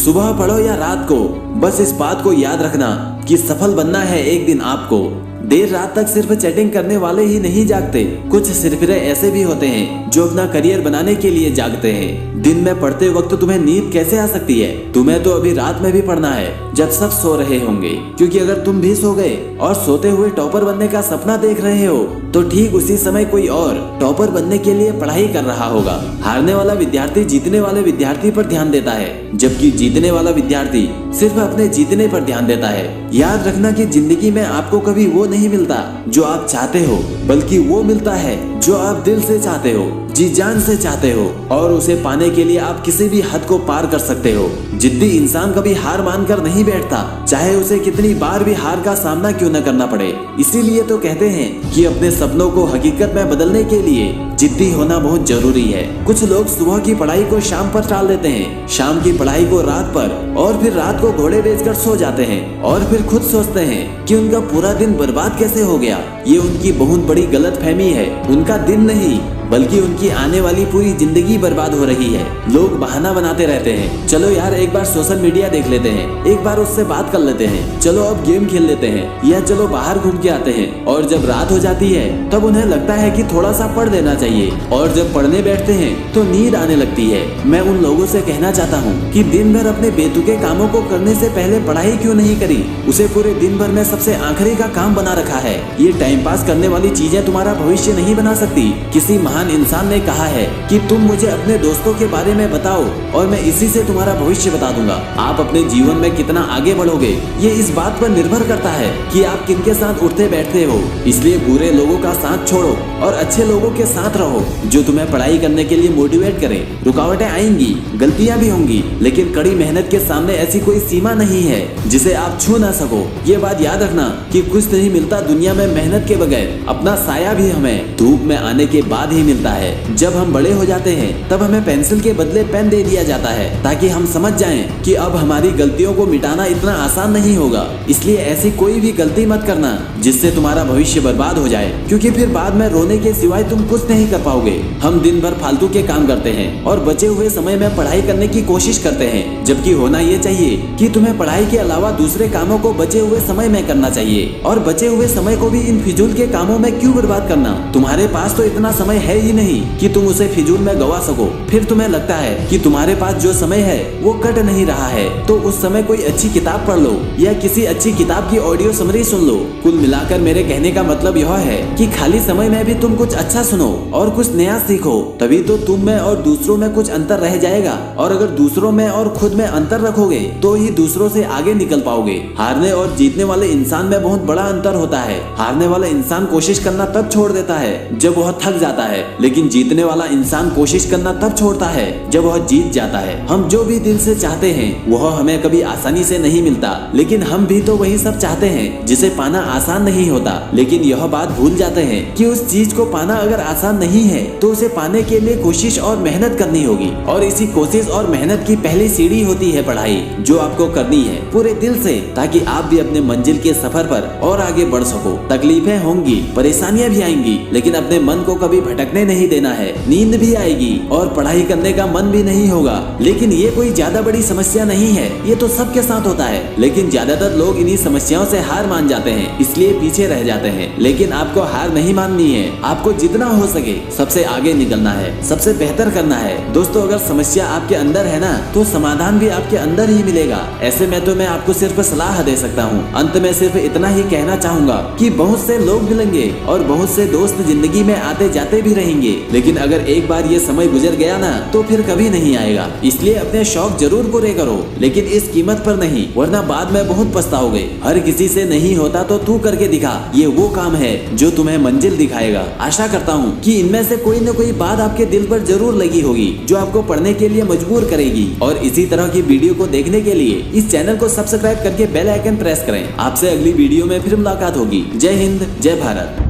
सुबह पढ़ो या रात को, बस इस बात को याद रखना कि सफल बनना है एक दिन आपको। देर रात तक सिर्फ चैटिंग करने वाले ही नहीं जागते, कुछ सिरफिरे ऐसे भी होते हैं जो अपना करियर बनाने के लिए जागते हैं। दिन में पढ़ते वक्त तुम्हें नींद कैसे आ सकती है? तुम्हें तो अभी रात में भी पढ़ना है जब सब सो रहे होंगे, क्योंकि अगर तुम भी सो गए और सोते हुए टॉपर बनने का सपना देख रहे हो तो ठीक उसी समय कोई और टॉपर बनने के लिए पढ़ाई कर रहा होगा। हारने वाला विद्यार्थी जीतने वाले विद्यार्थी पर ध्यान देता है, जबकि जीतने वाला विद्यार्थी सिर्फ अपने जीतने पर ध्यान देता है। याद रखना कि जिंदगी में आपको कभी वो नहीं मिलता जो आप चाहते हो, बल्कि वो मिलता है जो आप दिल से चाहते हो, जी जान से चाहते हो, और उसे पाने के लिए आप किसी भी हद को पार कर सकते हो। जिद्दी इंसान कभी हार मानकर नहीं बैठता, चाहे उसे कितनी बार भी हार का सामना क्यों न करना पड़े। इसीलिए तो कहते हैं कि अपने सपनों को हकीकत में बदलने के लिए जिद्दी होना बहुत जरूरी है। कुछ लोग सुबह की पढ़ाई को शाम पर टाल देते हैं, शाम की पढ़ाई को रात पर, और फिर रात को घोड़े बेचकर सो जाते हैं और फिर खुद सोचते हैं कि उनका पूरा दिन बर्बाद कैसे हो गया। ये उनकी बहुत बड़ी गलतफहमी है। उनका दिन नहीं बल्कि उनकी आने वाली पूरी जिंदगी बर्बाद हो रही है। लोग बहाना बनाते रहते हैं, चलो यार एक बार सोशल मीडिया देख लेते हैं, एक बार उससे बात कर लेते हैं, चलो अब गेम खेल लेते हैं, या चलो बाहर घूम के आते हैं। और जब रात हो जाती है तब उन्हें लगता है कि थोड़ा सा पढ़ लेना चाहिए, और जब पढ़ने बैठते हैं तो नींद आने लगती है। मैं उन लोगों से कहना चाहता हूँ कि दिन भर अपने बेतुके कामों को करने से पहले पढ़ाई क्यों नहीं करी? उसे पूरे दिन भर में सबसे आखिरी का काम बना रखा है। ये टाइम पास करने वाली चीजें तुम्हारा भविष्य नहीं बना सकती। किसी इंसान ने कहा है कि तुम मुझे अपने दोस्तों के बारे में बताओ और मैं इसी से तुम्हारा भविष्य बता दूंगा। आप अपने जीवन में कितना आगे बढ़ोगे ये इस बात पर निर्भर करता है कि आप किनके साथ उठते बैठते हो। इसलिए बुरे लोगों का साथ छोड़ो और अच्छे लोगों के साथ रहो जो तुम्हें पढ़ाई करने के लिए मोटिवेट करें। रुकावटें आएंगी, गलतियां भी होंगी, लेकिन कड़ी मेहनत के सामने ऐसी कोई सीमा नहीं है जिसे आप छू ना सको। ये बात याद रखना कि कुछ नहीं मिलता दुनिया में मेहनत के बगैर। अपना साया भी हमें धूप में आने के बाद ही मिलता है। जब हम बड़े हो जाते हैं तब हमें पेंसिल के बदले पेन दे दिया जाता है ताकि हम समझ जाएं कि अब हमारी गलतियों को मिटाना इतना आसान नहीं होगा। इसलिए ऐसी कोई भी गलती मत करना जिससे तुम्हारा भविष्य बर्बाद हो जाए, क्योंकि फिर बाद में रोने के सिवाय तुम कुछ नहीं कर पाओगे। हम दिन भर फालतू के काम करते हैं और बचे हुए समय में पढ़ाई करने की कोशिश करते हैं, जबकि होना ये चाहिए कि तुम्हें पढ़ाई के अलावा दूसरे कामों को बचे हुए समय में करना चाहिए। और बचे हुए समय को भी इन फिजूल के कामों में क्यों बर्बाद करना? तुम्हारे पास तो इतना समय है ही नहीं कि तुम उसे फिजूल में गवा सको। फिर तुम्हें लगता है कि तुम्हारे पास जो समय है वो कट नहीं रहा है, तो उस समय कोई अच्छी किताब पढ़ लो या किसी अच्छी किताब की ऑडियो समरी सुन लो। कुल मिलाकर मेरे कहने का मतलब यह है कि खाली समय में भी तुम कुछ अच्छा सुनो और कुछ नया सीखो, तभी तो तुम में और दूसरों में कुछ अंतर रह जाएगा। और अगर दूसरों में और खुद में अंतर रखोगे तो ही दूसरों से आगे निकल पाओगे। हारने और जीतने वाले इंसान में बहुत बड़ा अंतर होता है। हारने वाला इंसान कोशिश करना तब छोड़ देता है जब वह थक जाता है, लेकिन जीतने वाला इंसान कोशिश करना तब छोड़ता है जब वह जीत जाता है। हम जो भी दिल से चाहते हैं वह हमें कभी आसानी से नहीं मिलता, लेकिन हम भी तो वही सब चाहते हैं जिसे पाना आसान नहीं होता। लेकिन यह बात भूल जाते हैं कि उस चीज को पाना अगर आसान नहीं है तो उसे पाने के लिए कोशिश और मेहनत करनी होगी, और इसी कोशिश और मेहनत की पहली सीढ़ी होती है पढ़ाई, जो आपको करनी है पूरे दिल से, ताकि आप भी अपने मंजिल के सफर पर और आगे बढ़ सको। तकलीफें होंगी, परेशानियां भी आएंगी, लेकिन अपने मन को कभी भटकने नहीं देना है। नींद भी आएगी और पढ़ाई करने का मन भी नहीं होगा, लेकिन ये कोई ज्यादा बड़ी समस्या नहीं है, ये तो सबके साथ होता है। लेकिन ज्यादातर लोग इन्हीं समस्याओं से हार मान जाते हैं, इसलिए पीछे रह जाते हैं। लेकिन आपको हार नहीं माननी है, आपको जितना हो सके सबसे आगे निकलना है, सबसे बेहतर करना है। दोस्तों, अगर समस्या आपके अंदर है ना तो समाधान भी आपके अंदर ही मिलेगा। ऐसे में तो मैं आपको सिर्फ सलाह दे सकता हूँ। अंत में सिर्फ इतना ही कहना चाहूंगा कि बहुत से लोग मिलेंगे और बहुत से दोस्त जिंदगी में आते जाते भी रहेंगे, लेकिन अगर एक बार ये समय गुजर गया ना तो फिर कभी नहीं आएगा। इसलिए अपने शौक जरूर पूरे करो, लेकिन इस कीमत पर नहीं, वरना बाद में बहुत पछताओगे। हर किसी से नहीं होता तो तू करके दिखा, ये वो काम है जो तुम्हें मंजिल दिखाएगा। आशा करता हूँ कि इनमें से कोई न कोई बात आपके दिल पर जरूर लगी होगी जो आपको पढ़ने के लिए मजबूर करेगी। और इसी तरह की वीडियो को देखने के लिए इस चैनल को सब्सक्राइब करके बेल आइकन प्रेस करें। आपसे अगली वीडियो में फिर मुलाकात होगी। जय हिंद, जय भारत।